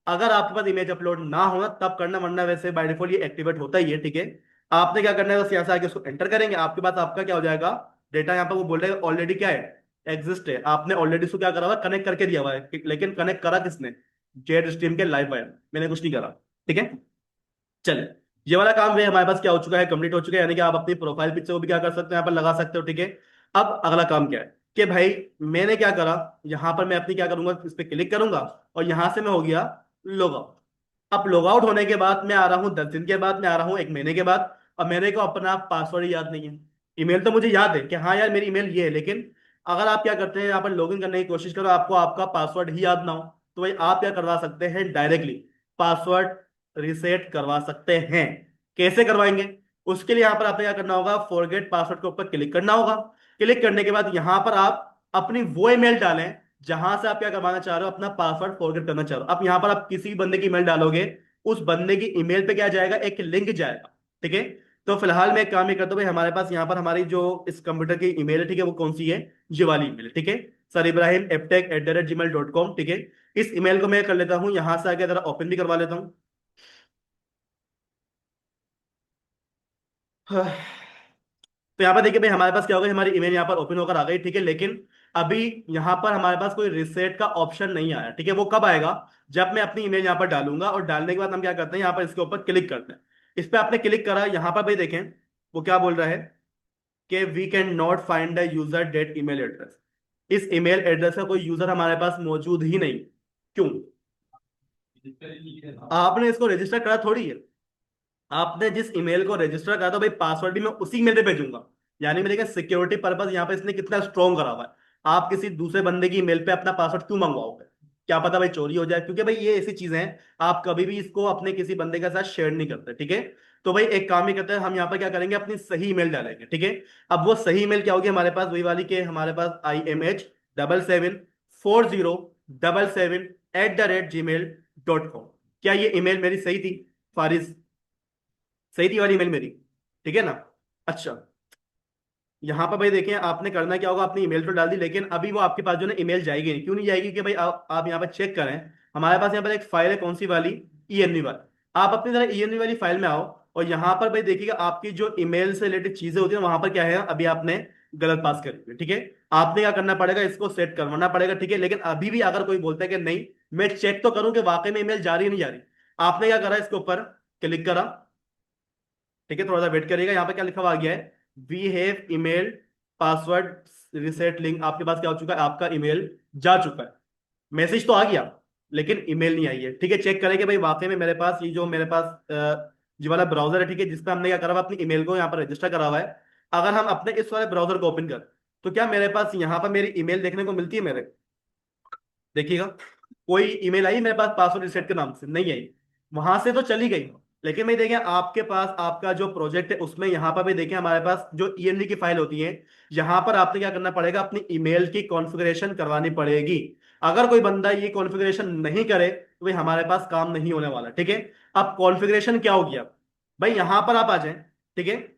अगर आपके पास इमेज अपलोड ना होना तब करना, वरना वैसे बाय डिफॉल्ट ये एक्टिवेट होता ही है, ठीक है। आपने क्या करना है, बस यहाँ से आके उसको एंटर करेंगे, आपके पास आपका क्या हो जाएगा, डेटा यहाँ पर वो बोल रहे हैं ऑलरेडी क्या है, एग्जिस्ट है। आपने ऑलरेडी उसको क्या करा हुआ, कनेक्ट करके दिया हुआ है, लेकिन कनेक्ट करा किसने, जेड स्ट्रीम के लाइव वायर, मैंने कुछ नहीं करा, ठीक है। चले, ये वाला काम भी हमारे पास क्या हो चुका है, कंप्लीट हो चुका है। यानी कि आप अपनी प्रोफाइल पिक्चर को भी क्या कर सकते हो, यहाँ पर लगा सकते हो, ठीक है। अब अगला काम क्या है, कि भाई मैंने क्या करा, यहां पर मैं अपनी क्या करूंगा, इस पर क्लिक करूंगा और यहां से मैं हो गया लॉग आउट। अब लॉग आउट होने के बाद मैं आ रहा हूँ 10 दिन के बाद, मैं आ रहा हूँ 1 महीने के बाद, और मेरे को अपना पासवर्ड ही याद नहीं है। ईमेल तो मुझे याद है कि हाँ यार मेरी ईमेल ये है, लेकिन अगर आप क्या करते हैं, यहाँ पर लॉगिन करने की कोशिश करो, आपको आपका पासवर्ड ही याद ना हो, तो भाई आप क्या करवा सकते हैं, डायरेक्टली पासवर्ड रिसेट करवा सकते हैं। कैसे करवाएंगे, उसके लिए यहां पर आपने क्या करना होगा, फॉरगेट पासवर्ड के ऊपर क्लिक करना होगा। क्लिक करने के बाद यहां पर आप अपनी वो ईमेल डालें जहां से आप क्या करवाना चाह रहे हो, अपना पासवर्ड फॉरगेट करना चाह रहे हो। अब यहां पर आप किसी भी बंदे की ईमेल डालोगे, उस बंदे की ईमेल पे क्या जाएगा, एक लिंक जाएगा, ठीक है। तो फिलहाल मैं एक काम ही करता हूँ भाई, हमारे पास यहाँ पर हमारी जो इस कंप्यूटर की ईमेल है, ठीक है, वो कौन सी है, ये वाली ईमेल है, ठीक है, सर इब्राहिम eptech@gmail.com, ठीक है। इस ईमेल को मैं कर लेता हूँ यहां से आके, जरा ओपन भी करवा लेता हूँ। तो यहाँ पर देखिए भाई हमारे पास क्या होगा, हमारी ईमेल यहाँ पर ओपन होकर आ गई, ठीक है। लेकिन अभी यहाँ पर हमारे पास कोई रिसेट का ऑप्शन नहीं आया, ठीक है। वो कब आएगा, जब मैं अपनी ईमेल यहाँ पर डालूंगा, और डालने के बाद हम क्या करते हैं, यहाँ पर इसके ऊपर क्लिक करते हैं। इस पर आपने क्लिक करा, यहाँ पर भाई देखें वो क्या बोल रहा है कि we can not find the user that email address. इस ईमेल एड्रेस का कोई यूजर हमारे पास मौजूद ही नहीं। क्यों? आपने इसको रजिस्टर करा थोड़ी है। आपने जिस ईमेल को रजिस्टर करा, तो भाई पासवर्ड भी मैं उसी ईमेल पे भेजूंगा। यानी मेरे सिक्योरिटी पर्पस यहाँ पे इसने कितना स्ट्रॉन्ग करा हुआ है। आप किसी दूसरे बंदे की ईमेल पे अपना पासवर्ड क्यों मंगवाओगे? क्या पता भाई चोरी हो जाए, क्योंकि भाई ये ऐसी चीजें हैं, आप कभी भी इसको अपने किसी बंदे के साथ शेयर नहीं करते, ठीक है। तो भाई एक काम ही करते हैं, हम यहाँ पर क्या करेंगे, अपनी सही ईमेल डालेंगे, ठीक है। अब वो सही ईमेल क्या होगी हमारे पास, वही वाली के हमारे पास IMH774077@gmail.com। क्या ये ईमेल मेरी सही थी फारिस? सही थी वाली ईमेल मेरी, ठीक है ना। अच्छा, यहाँ पर भाई देखें आपने करना क्या होगा, अपनी ईमेल तो डाल दी, लेकिन अभी वो आपके पास जो है ईमेल जाएगी नहीं। क्यों नहीं जाएगी? कि भाई आप यहाँ पर चेक करें, हमारे पास यहाँ पर एक फाइल है, कौन सी वाली, ईएनवी वाली। आप अपनी तरह ईएनवी वाली फाइल में आओ, और यहाँ पर भाई देखिएगा आपकी जो ईमेल से रिलेटेड चीजें होती है वहां पर क्या है, अभी आपने गलत पास करी हुई है, ठीक है। आपने क्या करना पड़ेगा, इसको सेट करवाना पड़ेगा, ठीक है। लेकिन अभी भी अगर कोई बोलता है कि नहीं, मैं चेक तो करूं कि वाकई में ईमेल जा रही है नहीं जा रही, आपने क्या करा, इसके ऊपर क्लिक करा, ठीक है। थोड़ा सा वेट करिएगा, यहाँ पे क्या लिखा हुआ आ गया है, we have email password reset link. आपके पास क्या हो चुका है, आपका ईमेल जा चुका है। मैसेज तो आ गया, लेकिन ईमेल नहीं आई है, ठीक है। चेक करें कि भाई वाकई में मेरे पास ये जो मेरे पास ये वाला ब्राउजर है, ठीक है, जिस पे हमने क्या करा हुआ है, अपनी ईमेल को यहाँ पर रजिस्टर करा हुआ है। अगर हम अपने इस वाले ब्राउजर को ओपन कर, तो क्या मेरे पास यहाँ पर मेरी ईमेल देखने को मिलती है मेरे? देखिएगा, कोई ईमेल आई मेरे पास पासवर्ड रिसेट के नाम से? नहीं आई। वहां से तो चली गई। लेकिन मैं देखें आपके पास आपका जो प्रोजेक्ट है उसमें यहाँ पर भी देखें हमारे पास जो ईएनवी की फाइल होती है, यहाँ पर आपने क्या करना पड़ेगा, अपनी ईमेल की कॉन्फ़िगरेशन करवानी पड़ेगी। अगर कोई बंदा ये कॉन्फ़िगरेशन नहीं करे तो भाई हमारे पास काम नहीं होने वाला, ठीक है। अब कॉन्फ़िगरेशन क्या होगी? अब भाई यहां पर आप आ जाएं, ठीक है।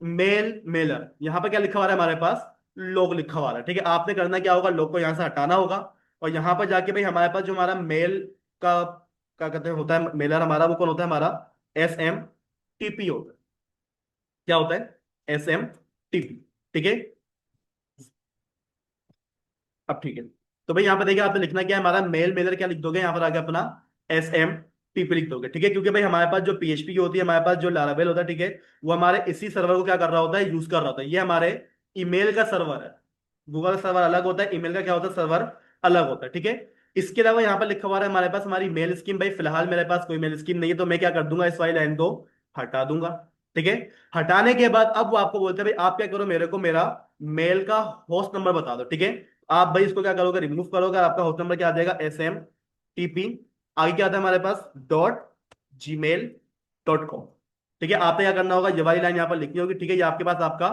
मेल मेलर, यहां पर क्या लिखा हुआ है हमारे पास, लोग लिखा हुआ है, ठीक है। आपने करना क्या होगा, लोग को यहां से हटाना होगा, और यहां पर जाके भाई हमारे पास जो हमारा मेल का क्या कहते हैं होता है मेलर हमारा, वो कौन होता है हमारा, SMTP होता है। क्या होता है? SMTP, ठीक है। अब ठीक है, तो भाई यहाँ पे देखिए आपने लिखना क्या है, हमारा मेल मेलर क्या लिख दोगे, यहाँ पर आगे अपना SMTP लिख दोगे, ठीक है। क्योंकि भाई हमारे पास जो PHP की होती है, हमारे पास जो लारावेल होता है, ठीक है, वो हमारे इसी सर्वर को क्या कर रहा होता है, यूज कर रहा होता है। ये हमारे ईमेल का सर्वर है। गूगल का सर्वर अलग होता है, ईमेल का क्या होता है, सर्वर अलग होता है, ठीक है। इसके अलावा यहाँ पर लिखा हुआ है हमारे पास हमारी मेल स्कीम। भाई फिलहाल मेरे पास कोई मेल स्कीम नहीं है, तो मैं क्या कर दूंगा, इस वाली लाइन को हटा दूंगा, ठीक है। हटाने के बाद अब वो आपको बोलते हैं भाई आप क्या करो, मेरे को मेरा मेल का होस्ट नंबर बता दो, ठीक है। आप भाई इसको क्या करोगे, रिमूव करोगे, आपका होस्ट नंबर क्या आ जाएगा, SMTP, आगे क्या आता है हमारे पास, .gmail.com, ठीक है। आपने क्या करना होगा, ये वाली लाइन यहाँ पर लिखनी होगी, ठीक है। ये आपके पास आपका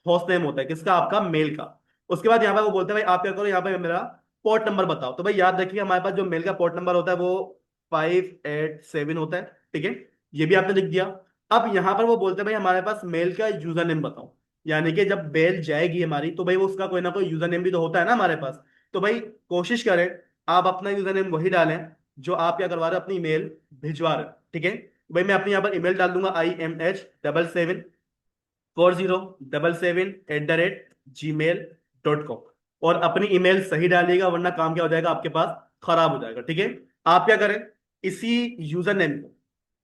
होस्ट नेम होता है, किसका, आपका मेल का। उसके बाद यहाँ पर वो बोलते हैं भाई आप क्या करो, यहाँ पे मेरा पोर्ट नंबर बताओ। तो भाई याद रखिए हमारे पास जो मेल का पोर्ट नंबर होता है वो 587 होता है, ठीक है। ये भी आपने लिख दिया। अब यहाँ पर वो बोलते हैं भाई हमारे पास मेल का यूजर नेम बताओ। यानी कि जब बेल जाएगी हमारी, तो भाई वो उसका कोई ना कोई यूजर नेम भी तो होता है ना हमारे पास। तो भाई कोशिश करें आप अपना यूजर नेम वही डालें जो आप क्या करवा रहे हो, अपनी ईमेल भिजवा रहे हो, ठीक है। भाई मैं अपने यहाँ पर ईमेल डाल दूंगा, IMH774077@gmail.com। और अपनी ईमेल सही डालिएगा, वरना काम क्या हो जाएगा, आपके पास खराब हो जाएगा, ठीक है। आप क्या करें, इसी यूजर नेम को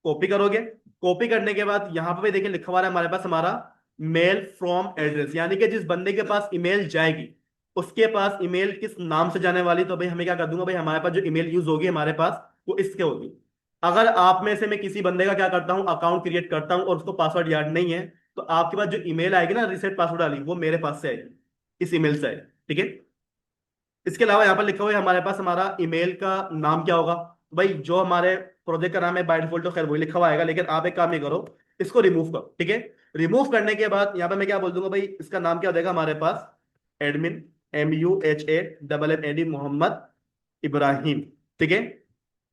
कॉपी करोगे। कॉपी करने के बाद यहां पर भी देखिए लिखा हुआ है हमारे पास हमारा मेल फ्रॉम एड्रेस, यानी कि जिस बंदे के पास ईमेल जाएगी उसके पास ईमेल किस नाम से जाने वाली। तो भाई हमें क्या कर दूंगा, भाई हमारे पास जो ईमेल यूज होगी हमारे पास वो इसके होगी। अगर आप में से मैं किसी बंदे का क्या करता हूं, अकाउंट क्रिएट करता हूं और उसको पासवर्ड याद नहीं है, तो आपके पास जो ईमेल आएगी ना रिसेट पासवर्ड वाली, वो मेरे पास से आएगी, इस ईमेल से आएगी, ठीक है। इसके अलावा यहाँ पर लिखा हुआ है हमारे पास हमारा ईमेल का नाम क्या होगा। भाई जो हमारे प्रोजेक्ट का नाम है बाय डिफॉल्ट तो खैर वही लिखा हुआ आएगा, लेकिन आप एक काम ये करो, इसको रिमूव करो, ठीक है। रिमूव करने के बाद यहाँ पे मैं क्या बोल दूंगा, भाई इसका नाम क्या हो जाएगा हमारे पास, एडमिन, MUHANNAD, मोहम्मद इब्राहिम, ठीक है।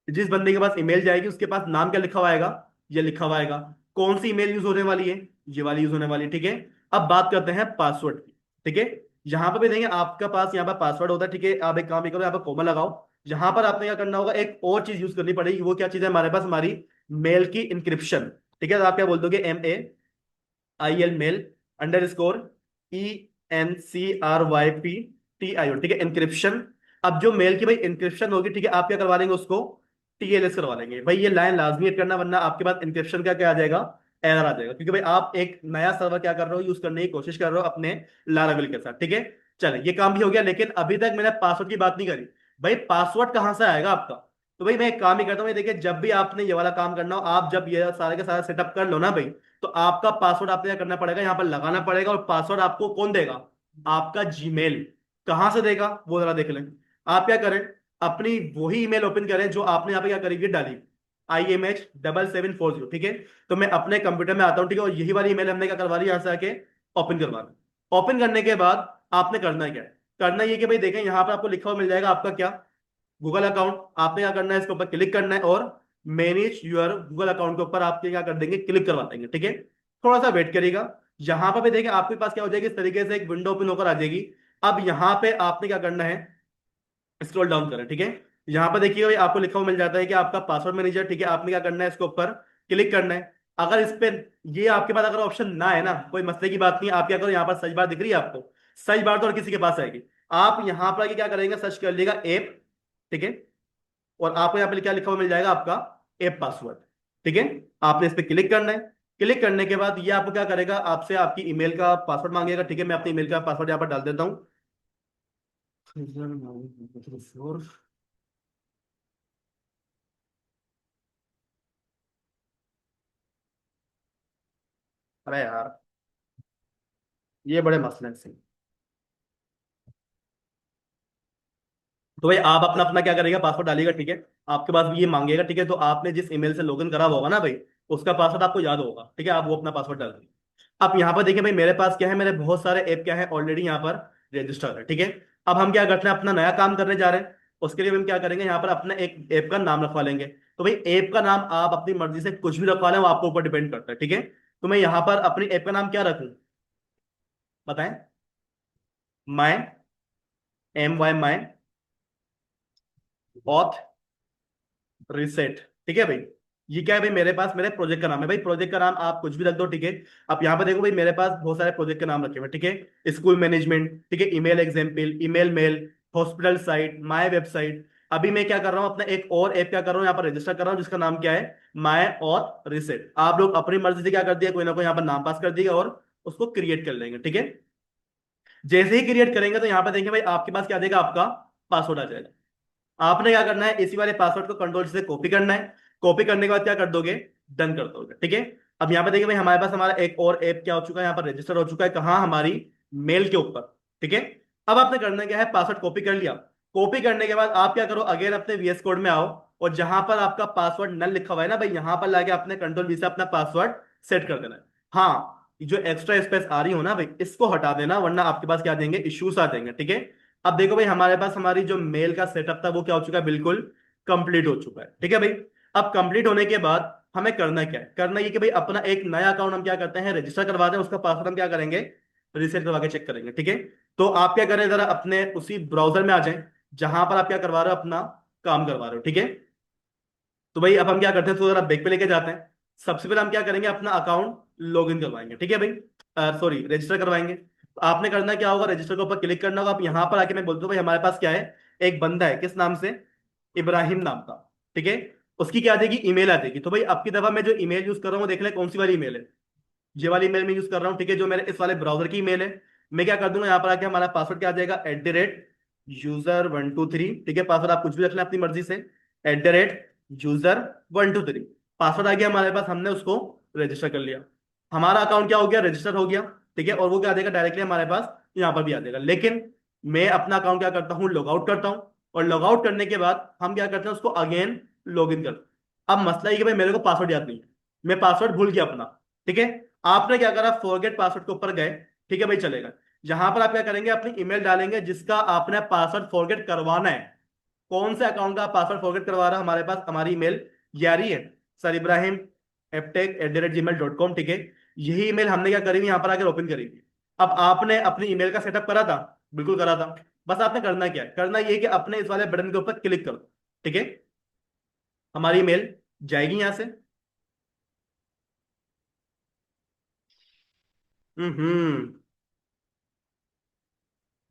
जिस बंदे के पास ईमेल जाएगी उसके पास नाम क्या लिखा हुआ आएगा, ये लिखा हुआ आएगा। कौन सी ईमेल यूज होने वाली है, ये वाली यूज होने वाली है, ठीक है। अब बात करते हैं पासवर्ड की, ठीक है। यहां पर भी देंगे आपका पास यहाँ पर पासवर्ड होता है, ठीक है। आप एक काम ये करो, यहाँ पर कोमा लगाओ। यहां पर आपने क्या करना होगा, एक और चीज यूज करनी पड़ेगी। वो क्या चीज है हमारे पास, हमारी मेल की इंक्रिप्शन, ठीक है। तो आप क्या बोल दोगे, MAIL मेल ENCRYPTIO, ठीक है, इंक्रिप्शन। अब जो मेल की भाई इंक्रिप्शन होगी, ठीक है, आप क्या करवा लेंगे उसको, TLS करवा लेंगे भाई। ये लाइन लाजमी ऐड करना, वरना आपके पास इंक्रिप्शन का क्या आ जाएगा, एरर आ जाएगा, क्योंकि भाई आप एक नया सर्वर क्या कर रहे हो, यूज करने की कोशिश कर रहे हो अपने लारावेल के साथ, ठीक है। चले, ये काम भी हो गया, लेकिन अभी तक मैंने पासवर्ड की बात नहीं करी। भाई पासवर्ड कहाँ से आएगा आपका? तो भाई मैं एक काम ही करता हूँ, ये देखिए, जब भी आपने ये वाला काम करना हो, आप जब ये सारे का सारा सेटअप कर लो ना भाई, तो आपका पासवर्ड आपको क्या करना पड़ेगा, यहाँ पर लगाना पड़ेगा। और पासवर्ड आपको कौन देगा? आपका जीमेल। कहाँ से देगा वो जरा देख लें। आप क्या करें, अपनी वही ईमेल ओपन करें जो आपने यहाँ पे क्या करी हुई है, डाली, IMH7740, ठीक है। तो मैं अपने कंप्यूटर में आता हूँ, ठीक है, और यही वाली ईमेल हमने क्या करवा ली, यहाँ से आके ओपन करवा ली। ओपन करने के बाद आपने करना क्या है, करना ये कि भाई देखें, यहाँ पर आपको लिखा हुआ मिल जाएगा आपका क्या, गूगल अकाउंट। आपने क्या करना है, इसके ऊपर क्लिक करना है, और मैनेज योर गूगल अकाउंट के ऊपर आपके क्या कर देंगे, क्लिक करवा देंगे, ठीक है। थोड़ा सा वेट करिएगा। यहाँ पर भी देखें, आपके पास क्या हो जाएगी, इस तरीके से एक विंडो ओपन होकर आ जाएगी। अब यहाँ पे आपने क्या करना है, स्क्रॉल डाउन करें, ठीक है। यहाँ पर देखिए भाई, आपको लिखा हुआ मिल जाता है कि आपका पासवर्ड मैनेजर, ठीक है। आपने क्या करना है, इसके ऊपर क्लिक करना है। अगर इस पे ये आपके पास अगर ऑप्शन ना है ना, कोई मसले की बात नहीं, आप क्या करो, यहाँ पर सर्च बार दिख रही है आपको, सर्च बार तो और किसी के पास आएगी। आप यहाँ पर आके क्या करेंगे, सर्च कर लीजिएगा ऐप, ठीक है। और आपको यहाँ पे क्या लिखा हुआ मिल जाएगा, आपका ऐप पासवर्ड, ठीक है। आपने इस पे क्लिक करना है। क्लिक करने के बाद ये आपको क्या करेगा, आपसे आपकी ईमेल का पासवर्ड मांगेगा, ठीक है। मैं अपनी ईमेल का पासवर्ड यहाँ पर डाल देता हूँ। अरे यार, ये बड़े मसले हैं। तो भाई आप अपना अपना क्या करेगा, पासवर्ड डालिएगा, ठीक है। आपके पास भी ये मांगेगा, ठीक है। तो आपने जिस ईमेल से लॉगिन करा हुआ होगा ना भाई, उसका पासवर्ड आपको याद होगा, ठीक है। आप वो अपना पासवर्ड डाल दीजिए। अब यहाँ पर देखिए भाई, मेरे पास क्या है, मेरे बहुत सारे ऐप क्या है ऑलरेडी यहाँ पर रजिस्टर है, ठीक है। अब हम क्या करते हैं, अपना नया काम करने जा रहे हैं। उसके लिए हम क्या करेंगे, यहाँ पर अपना एक ऐप का नाम रखवा लेंगे। तो भाई ऐप का नाम आप अपनी मर्जी से कुछ भी रखवा लें, वो आपको ऊपर डिपेंड करता है, ठीक है। तो मैं यहाँ पर अपनी ऐप का नाम क्या रखूँ, बताएं। माई, MY, ऑथ रिसेट, ठीक है भाई। ये क्या है भाई, मेरे पास मेरे प्रोजेक्ट का नाम है भाई। प्रोजेक्ट का नाम आप कुछ भी रख दो, ठीक है। अब यहाँ पे देखो भाई, मेरे पास बहुत सारे प्रोजेक्ट के नाम रखे हुए हैं, ठीक है। स्कूल मैनेजमेंट, ठीक है, email example, email mail, hospital site, my website. अभी मैं क्या कर रहा हूँ, अपना एक और ऐप क्या कर रहा हूँ, यहाँ पर रजिस्टर कर रहा हूँ, जिसका नाम क्या है, माई और रिसेट। आप लोग अपनी मर्जी से क्या कर दिया, कोई ना कोई यहाँ पर नाम पास कर दिएगा और उसको क्रिएट कर लेंगे, ठीक है। जैसे ही क्रिएट करेंगे तो यहाँ पे देखेंगे भाई, आपके पास क्या देगा, आपका पासवर्ड आ जाएगा। आपने क्या करना है, इसी वाले पासवर्ड को कंट्रोल से कॉपी करना है। कॉपी करने के बाद क्या कर दोगे, डन कर दोगे, ठीक है। अब यहाँ पे देखिए भाई, हमारे पास हमारा एक और ऐप क्या हो चुका है, यहाँ पर रजिस्टर हो चुका है, कहाँ, हमारी मेल के ऊपर, ठीक है। अब आपने करना क्या है, पासवर्ड कॉपी कर लिया। कॉपी करने के बाद आप क्या करो, अगेन अपने VS कोड में आओ, और जहां पर आपका पासवर्ड नल लिखा हुआ है ना भाई, यहां पर लाके अपने कंट्रोल V से अपना पासवर्ड सेट कर देना है। हाँ, ये जो एक्स्ट्रा स्पेस आ रही हो ना भाई, इसको हटा देना, वरना आपके पास क्या आ जाएंगे, इश्यूज आ जाएंगे, ठीक है। अब देखो भाई, हमारे पास हमारी जो मेल का सेटअप था वो क्या हो चुका है, बिल्कुल कंप्लीट हो चुका है, ठीक है भाई। अब कंप्लीट होने के बाद हमें करना क्या है, करना ये कि भाई अपना एक नया अकाउंट हम क्या करते हैं, रजिस्टर करवाते हैं। उसका पासवर्ड हम क्या करेंगे, रीसेट करवा के चेक करेंगे, ठीक है। तो आप क्या करें, जरा अपने उसी ब्राउजर में आ जाएं जहां पर आप क्या करवा रहे हो, अपना काम करवा रहे हो, ठीक है। तो भाई अब हम क्या करते हैं, तो जरा बैक पे लेके जाते हैं। सबसे पहले हम क्या करेंगे, अपना अकाउंट लॉग इन करवाएंगे, ठीक है भाई, सॉरी, रजिस्टर करवाएंगे। तो आपने करना क्या होगा, रजिस्टर के ऊपर क्लिक करना होगा। आप यहां पर आके मैं बोलता हूँ भाई, हमारे पास क्या है, एक बंदा है, किस नाम से, इब्राहिम नाम का, ठीक है। उसकी क्या आ जाएगी, ईमेल आ जाएगी। तो भाई अब की दफा मैं जो ईमेल यूज कर रहा हूँ वो देख ले कौन सी वाली ईमेल है, ये वाली ईमेल मैं यूज कर रहा हूँ, ठीक है, जो मेरे इस वाले ब्राउजर की ईमेल है। मैं क्या कर दूंगा, यहाँ पर आके हमारा पासवर्ड क्या आ जाएगा, @user123, ठीक है। पासवर्ड आप कुछ भी रख लें अपनी मर्जी से, @user123। पासवर्ड आ गया हमारे पास, हमने उसको रजिस्टर कर लिया। हमारा अकाउंट क्या हो गया, रजिस्टर हो गया, ठीक है। और वो क्या आ जाएगा, डायरेक्टली हमारे पास यहाँ पर भी आ जाएगा। लेकिन मैं अपना अकाउंट क्या करता हूँ, लॉग आउट करता हूँ। और लॉग आउट करने के बाद हम क्या करते हैं, उसको अगेन लॉग इन करते हैं। अब मसला ये कि भाई मेरे को पासवर्ड याद नहीं है, मैं पासवर्ड भूल गया अपना, ठीक है। आपने क्या करा, फॉरगेट पासवर्ड के ऊपर गए, ठीक है भाई, चलेगा। यहां पर आप क्या करेंगे, अपनी ईमेल डालेंगे जिसका आपने पासवर्ड फॉरगेट करवाना है। कौन से अकाउंट का पासवर्ड फॉरगेट करवा रहा है, हमारे पास हमारी ईमेल ये आ रही है, सर इब्राहिम @gmail.com, ठीक है। यही ईमेल हमने क्या करी हुई, यहाँ पर आकर ओपन करी हुई। अब आपने अपनी ईमेल का सेटअप करा था, बिल्कुल करा था। बस आपने करना क्या है, करना ये है कि अपने इस वाले बटन के ऊपर क्लिक कर दो, ठीक है। हमारी ईमेल जाएगी यहां से। हम्म।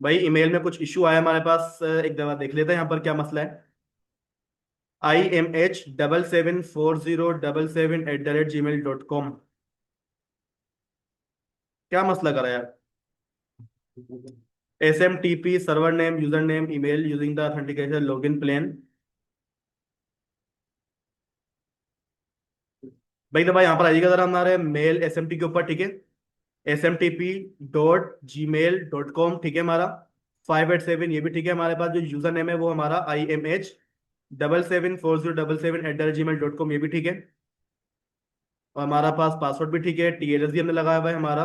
भाई ईमेल में कुछ इशू आया हमारे पास, एक दफा देख लेते हैं यहाँ पर क्या मसला है। IMH 774077@gmail.com। क्या मसला करा यार? SMTP server name user name email using the authentication login plain. भाई दबा यहाँ पर आइएगा जरा हमारे मेल SMT के ऊपर, ठीक है। SMTP.gmail.com, ठीक है हमारा। 587 ये भी ठीक है हमारे पास। जो यूजर नेम है वो हमारा IMH 774077@gmail.com, ये भी ठीक है। और हमारा पास पासवर्ड भी ठीक है, TLS भी हमने लगाया हुआ है हमारा।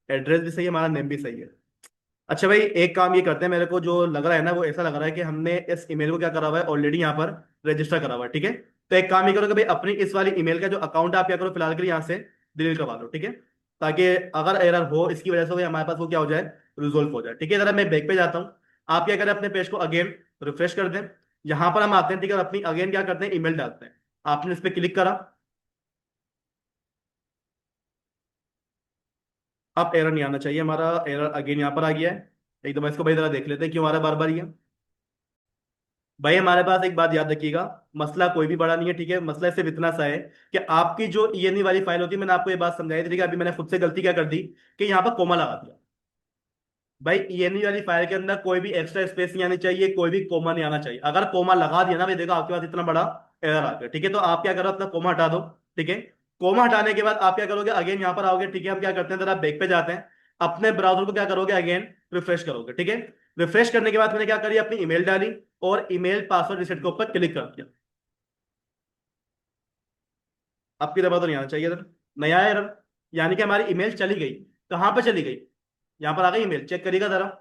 एड्रेस भी सही है, हमारा नेम भी सही है। अच्छा भाई एक काम ये करते हैं, मेरे को जो लग रहा है ना वो ऐसा लग रहा है कि हमने इस ईमेल को क्या करा हुआ है ऑलरेडी यहाँ पर रजिस्टर करा हुआ है, ठीक है। तो एक काम ये करो कि भाई अपनी इस वाली ईमेल का जो अकाउंट है आप क्या करो फिलहाल के लिए यहाँ से डिलीट करवा लो, ठीक है। ताकि अगर एरर हो इसकी वजह से वो हमारे पास वो क्या हो जाए, रिजोल्व हो जाए, ठीक है। जरा मैं बैक पे जाता हूँ। आप क्या करें अपने पेज को अगेन रिफ्रेश कर दें। यहाँ पर हम आते हैं, ठीक है, और अपनी अगेन क्या करते हैं ईमेल डालते हैं। आपने इस पर क्लिक करा। अब एरर नहीं आना चाहिए, हमारा एरर अगेन यहाँ पर आ गया है। एक दफा इसको भाई जरा देख लेते हैं क्यों आ रहा है बार बार ये। भाई हमारे पास एक बात याद रखिएगा, मसला कोई भी बड़ा नहीं है, ठीक है। मसला सिर्फ इतना सा है कि आपकी जो ENE वाली फाइल होती है, मैंने आपको ये बात समझाई थी, ठीक है। अभी मैंने खुद से गलती क्या कर दी कि यहाँ पर कोमा लगा दिया। भाई ENE वाली फाइल के अंदर कोई भी एक्स्ट्रा स्पेस नहीं आनी चाहिए, कोई भी कोमा नहीं आना चाहिए। अगर कोमा लगा दिया ना भाई, देखो आपके पास इतना बड़ा एरर आ गया, ठीक है। तो आप क्या करो अपना कोमा हटा दो, ठीक है। कोमा हटाने के बाद आप क्या करोगे, अगेन यहाँ पर आओगे, ठीक है। हम क्या करते हैं जरा बैक पे जाते हैं। अपने ब्राउजर को क्या करोगे, अगेन रिफ्रेश करोगे, ठीक है। रिफ्रेश करने के बाद मैंने क्या करी, अपनी ईमेल डाली और ईमेल पासवर्ड रिसेट के ऊपर क्लिक कर दिया। आपकी दबा तो नहीं आना चाहिए इधर, नया एरर। यानी कि हमारी ईमेल चली गई। कहाँ पे चली गई? यहाँ पर आ गई ईमेल, चेक करिएगा जरा।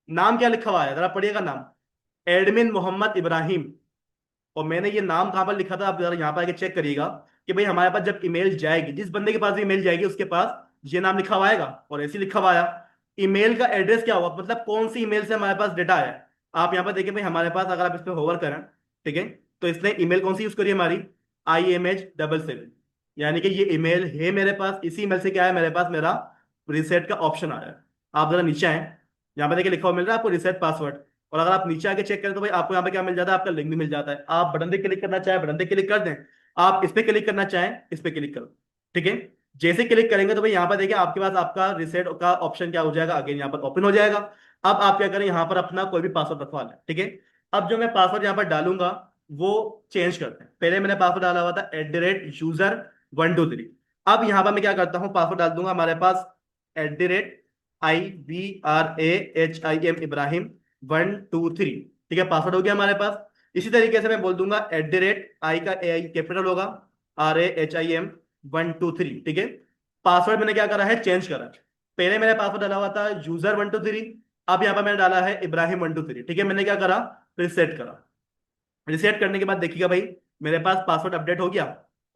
नाम क्या लिखा हुआ है जरा पढ़िएगा नाम, एडमिन मोहम्मद इब्राहिम। और मैंने ये नाम कहाँ पर लिखा था आप जरा यहाँ पर आके चेक करिएगा कि भाई हमारे पास जब ईमेल जाएगी, जिस बंदे के पास भी ईमेल जाएगी उसके पास ये नाम लिखा हुआ आएगा और ऐसे ही लिखा हुआ आया। ईमेल का एड्रेस क्या होगा, मतलब कौन सी ईमेल से हमारे पास डेटा आया है। आप यहाँ पर देखिए भाई हमारे पास, अगर आप इस पर होवर करें, ठीक है, तो इसने ईमेल कौन सी यूज करी है हमारी, IMH 77। यानी कि ये ईमेल है मेरे पास, इसी ईमेल से क्या है मेरे पास, मेरा रिसेट का ऑप्शन आया है। आप जरा नीचे आए, यहाँ पे देखिए लिखा हुआ मिल रहा है आपको रिसेट पासवर्ड। और अगर आप नीचे आके चेक करें तो भाई आपको यहाँ पे क्या मिल जाता है, आपका लिंक भी मिल जाता है। आप बटन पे क्लिक करना चाहे बटन पे क्लिक कर दें, आप इस पे क्लिक करना चाहें इस पे क्लिक करो, ठीक है। जैसे क्लिक करेंगे तो भाई यहाँ पर देखिए आपके पास आपका रिसेट का ऑप्शन क्या हो जाएगा, अगेन यहाँ पर ओपन हो जाएगा। अब आप क्या करें, यहाँ पर अपना कोई भी पासवर्ड रखवा लें, ठीक है। अब जो मैं पासवर्ड यहाँ पर डालूंगा वो चेंज करते हैं। पहले मैंने पासवर्ड डाला हुआ था @user123। अब यहाँ पर मैं क्या करता हूँ, पासवर्ड डाल दूंगा हमारे पास @IBRAHIM Ibrahim 123, ठीक है। पासवर्ड हो गया हमारे पास। इसी तरीके से मैं बोल दूंगा @I का AI कैपिटल होगा, RAHIM 123, ठीक है। पासवर्ड मैंने क्या करा है, चेंज करा है। पहले मैंने पासवर्ड डाला हुआ था user123, अब यहाँ पर मैंने डाला है Ibrahim 123, ठीक है। मैंने क्या करा, रिसेट करा। रिसेट करने के बाद देखिएगा भाई मेरे पास पासवर्ड अपडेट हो गया।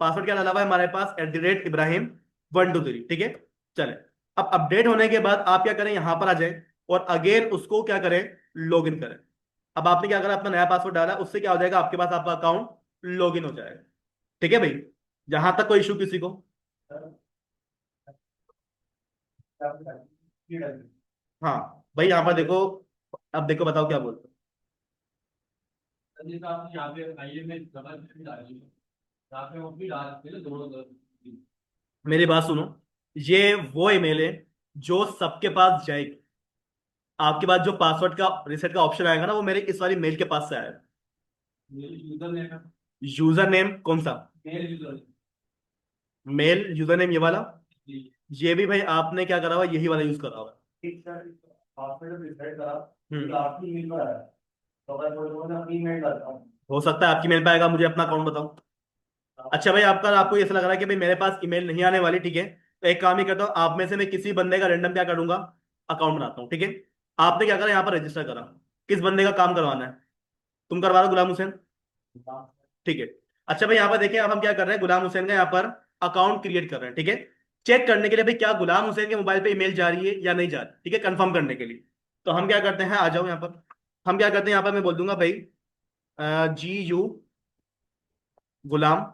पासवर्ड क्या डाला हुआ है हमारे पास, @Ibrahim 123, ठीक है। चले, अब अपडेट होने के बाद आप क्या करें, यहां पर आ जाए और अगेन उसको क्या करें, लॉग इन करें। अब आपने क्या करा, अपना नया पासवर्ड डाला, उससे क्या हो जाएगा, आपके पास आपका अकाउंट लॉग इन हो जाएगा, ठीक है भाई। जहां तक कोई इशू किसी को? हाँ भाई यहाँ पर देखो, अब देखो बताओ क्या बोलते हो। मेरी बात सुनो, ये वो ईमेल है जो सबके पास जाएगी। आपके पास जो पासवर्ड का रिसेट का ऑप्शन आएगा ना, वो मेरे इस वाली मेल के पास से आएगा। यूजर नेम कौन सा? मेल यूजर नेम ये वाला। ये भी भाई आपने क्या करा हुआ, यही वाला यूज करा हुआ है। हो सकता है आपकी मेल पे आएगा, मुझे अपना अकाउंट बताओ। अच्छा भाई आपका, आपको ऐसा लग रहा है कि भाई मेरे पास ईमेल नहीं आने वाली, ठीक है। तो एक काम ही करता हूँ, आप में से मैं किसी बंदे का रैंडम क्या करूंगा, अकाउंट बनाता हूँ, ठीक है। आपने क्या करा, यहाँ पर रजिस्टर करा। किस बंदे का काम करवाना है? तुम करवा रहे हो, गुलाम हुसैन, ठीक है। अच्छा भाई यहाँ पर देखिए, अब हम क्या कर रहे हैं, गुलाम हुसैन का यहाँ पर अकाउंट क्रिएट कर रहे हैं, ठीक है। चेक करने के लिए भाई क्या गुलाम हुसैन के मोबाइल पे ईमेल जा रही है या नहीं जा रही, ठीक है, कंफर्म करने के लिए। तो हम क्या करते हैं, आ जाओ यहाँ पर। हम क्या करते हैं, यहाँ पर मैं बोल दूंगा भाई GU गुलाम